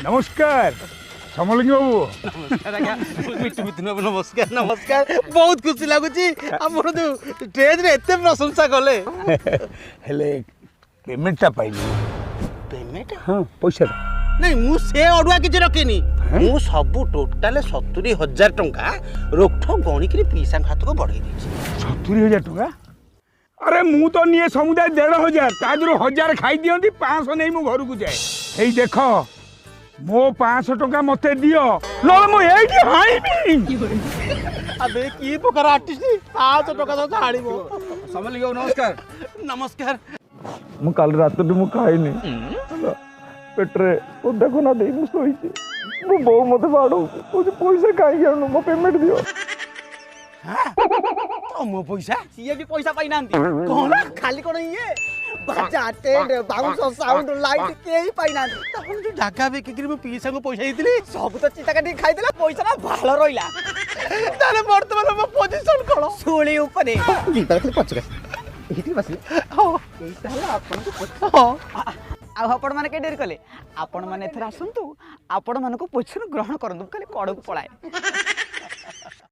नमस्कार समलिंग बाबू। नमस्कार नमस्कार बहुत खुशी लगुच आप स्टेज रे एते प्रशंसा कले हेले पेमेंटटा पाइली पेमेंट हाँ पैसा नहीं मु से अडुआ किछ रखेनी मु सब टोटाल 70,000 टंका रोठ गणिक पैसा खात को बढ़ाई देछि 70,000 टका। अरे मु तो निये समुदाय 1,500 तादरो 1000 खाई दियंती 500 नहीं मु घर को जाए। हेई देख मो 500 टका मते दियो न मु एठी हाइबी। अबे की प्रकार आर्टिस्ट 500 टका तो छाड़ीबो समलिंग बाबू नमस्कार। नमस्कार मु कल रात मु खाइनी पेट्रे ओ देखो ना दे मु सोईची मु बो मते बाडो ओ पैसा काई आनु मो पेमेंट दियो। तो मो पैसा सीए भी पैसा पाई नांती कोन खाली कोन ये बाजा टेंट बाउंस साउंड लाइट केही पाई नांती तहन जो ढाका बे केकरी मो पैसा को पैसा हितली सब तो चिता काटी खाई देला पैसा ना भालो रहिला ताले वर्तमान मो पोजीशन कोन सुळी ऊपर की ताले पछके हिती बसले हो एई ताले आपन को हो आ आपण माने के डेर कले आपण माने एथरा आसंतु आपण मानको पोजीशन ग्रहण करंतु कले कड को पळाए